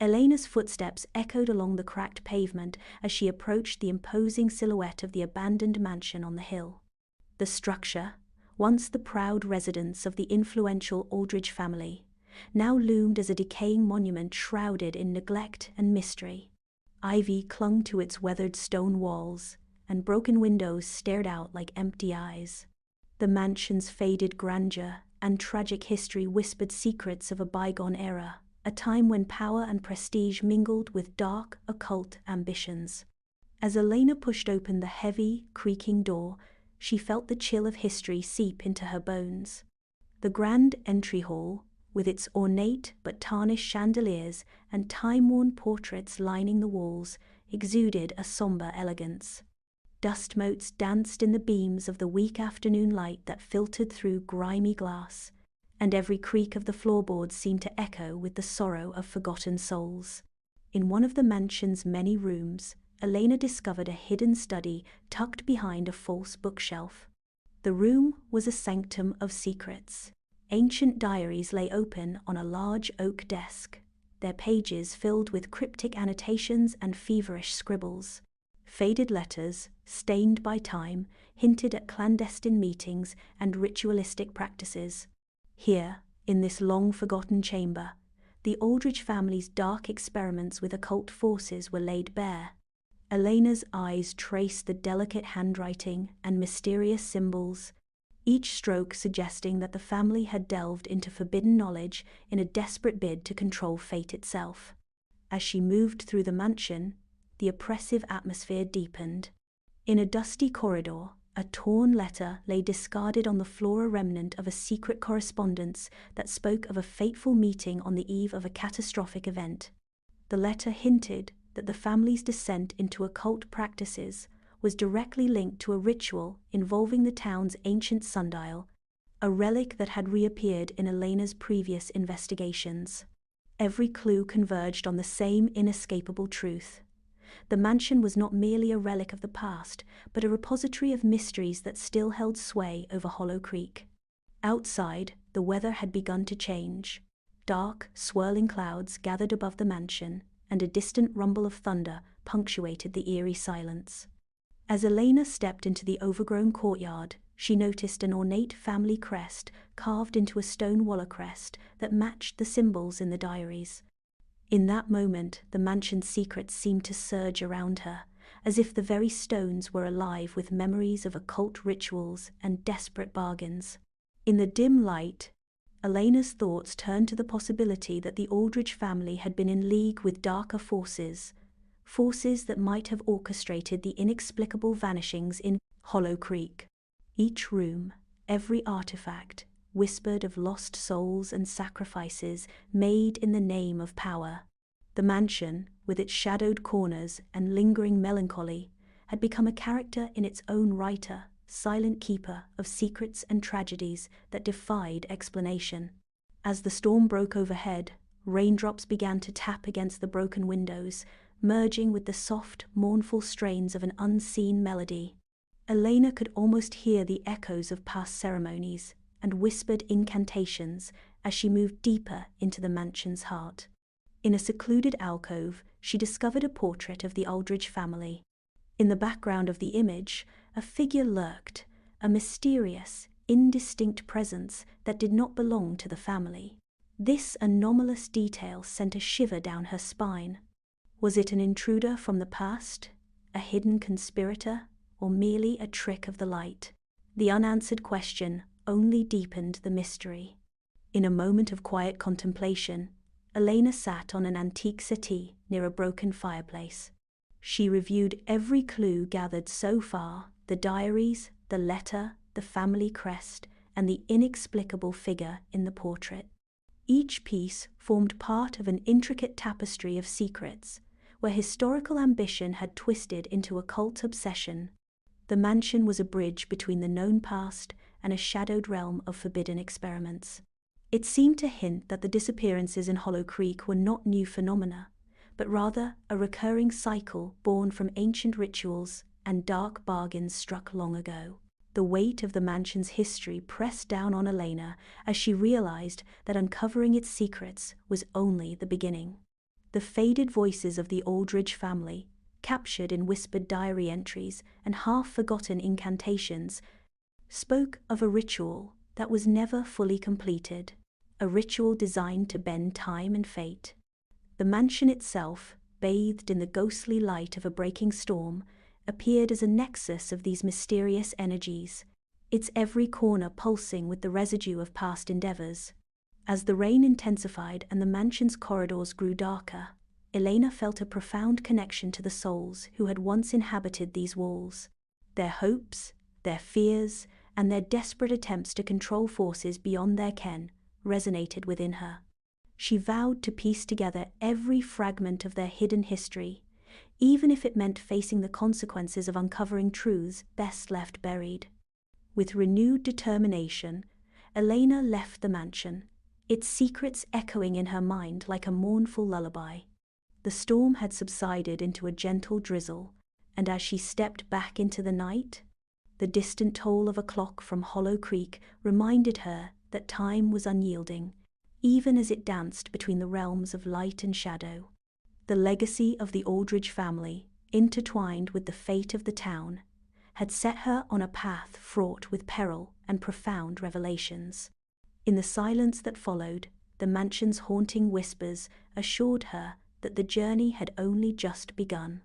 Elena's footsteps echoed along the cracked pavement as she approached the imposing silhouette of the abandoned mansion on the hill. The structure, once the proud residence of the influential Aldridge family, now loomed as a decaying monument shrouded in neglect and mystery. Ivy clung to its weathered stone walls, and broken windows stared out like empty eyes. The mansion's faded grandeur and tragic history whispered secrets of a bygone era, a time when power and prestige mingled with dark, occult ambitions. As Elena pushed open the heavy, creaking door, she felt the chill of history seep into her bones. The grand entry hall, with its ornate but tarnished chandeliers and time-worn portraits lining the walls, exuded a somber elegance. Dust motes danced in the beams of the weak afternoon light that filtered through grimy glass, and every creak of the floorboards seemed to echo with the sorrow of forgotten souls. In one of the mansion's many rooms, Elena discovered a hidden study tucked behind a false bookshelf. The room was a sanctum of secrets. Ancient diaries lay open on a large oak desk, their pages filled with cryptic annotations and feverish scribbles. Faded letters, stained by time, hinted at clandestine meetings and ritualistic practices. Here, in this long-forgotten chamber, the Aldridge family's dark experiments with occult forces were laid bare. Elena's eyes traced the delicate handwriting and mysterious symbols, each stroke suggesting that the family had delved into forbidden knowledge in a desperate bid to control fate itself. As she moved through the mansion, the oppressive atmosphere deepened. In a dusty corridor, a torn letter lay discarded on the floor, a remnant of a secret correspondence that spoke of a fateful meeting on the eve of a catastrophic event. The letter hinted that the family's descent into occult practices was directly linked to a ritual involving the town's ancient sundial, a relic that had reappeared in Elena's previous investigations. Every clue converged on the same inescapable truth. The mansion was not merely a relic of the past, but a repository of mysteries that still held sway over Hollow Creek. Outside, the weather had begun to change. Dark, swirling clouds gathered above the mansion, and a distant rumble of thunder punctuated the eerie silence. As Elena stepped into the overgrown courtyard, she noticed an ornate family crest carved into a stone watercrest that matched the symbols in the diaries. In that moment, the mansion's secrets seemed to surge around her, as if the very stones were alive with memories of occult rituals and desperate bargains. In the dim light, Elena's thoughts turned to the possibility that the Aldridge family had been in league with darker forces that might have orchestrated the inexplicable vanishings in Hollow Creek. Each room, every artifact, whispered of lost souls and sacrifices made in the name of power. The mansion, with its shadowed corners and lingering melancholy, had become a character in its own right, a silent keeper of secrets and tragedies that defied explanation. As the storm broke overhead, raindrops began to tap against the broken windows, merging with the soft, mournful strains of an unseen melody. Elena could almost hear the echoes of past ceremonies and whispered incantations as she moved deeper into the mansion's heart. In a secluded alcove, she discovered a portrait of the Aldridge family. In the background of the image, a figure lurked, a mysterious, indistinct presence that did not belong to the family. This anomalous detail sent a shiver down her spine. Was it an intruder from the past, a hidden conspirator, or merely a trick of the light? The unanswered question only deepened the mystery. In a moment of quiet contemplation, Elena sat on an antique settee near a broken fireplace. She reviewed every clue gathered so far: the diaries, the letter, the family crest, and the inexplicable figure in the portrait. Each piece formed part of an intricate tapestry of secrets, where historical ambition had twisted into occult obsession. The mansion was a bridge between the known past and a shadowed realm of forbidden experiments. It seemed to hint that the disappearances in Hollow Creek were not new phenomena, but rather a recurring cycle born from ancient rituals and dark bargains struck long ago. The weight of the mansion's history pressed down on Elena as she realized that uncovering its secrets was only the beginning. The faded voices of the Aldridge family, captured in whispered diary entries and half-forgotten incantations, spoke of a ritual that was never fully completed, a ritual designed to bend time and fate. The mansion itself, bathed in the ghostly light of a breaking storm, appeared as a nexus of these mysterious energies, its every corner pulsing with the residue of past endeavors. As the rain intensified and the mansion's corridors grew darker, Elena felt a profound connection to the souls who had once inhabited these walls. Their hopes, their fears, and their desperate attempts to control forces beyond their ken resonated within her. She vowed to piece together every fragment of their hidden history, even if it meant facing the consequences of uncovering truths best left buried. With renewed determination, Elena left the mansion, its secrets echoing in her mind like a mournful lullaby. The storm had subsided into a gentle drizzle, and as she stepped back into the night, the distant toll of a clock from Hollow Creek reminded her that time was unyielding, even as it danced between the realms of light and shadow. The legacy of the Aldridge family, intertwined with the fate of the town, had set her on a path fraught with peril and profound revelations. In the silence that followed, the mansion's haunting whispers assured her that the journey had only just begun.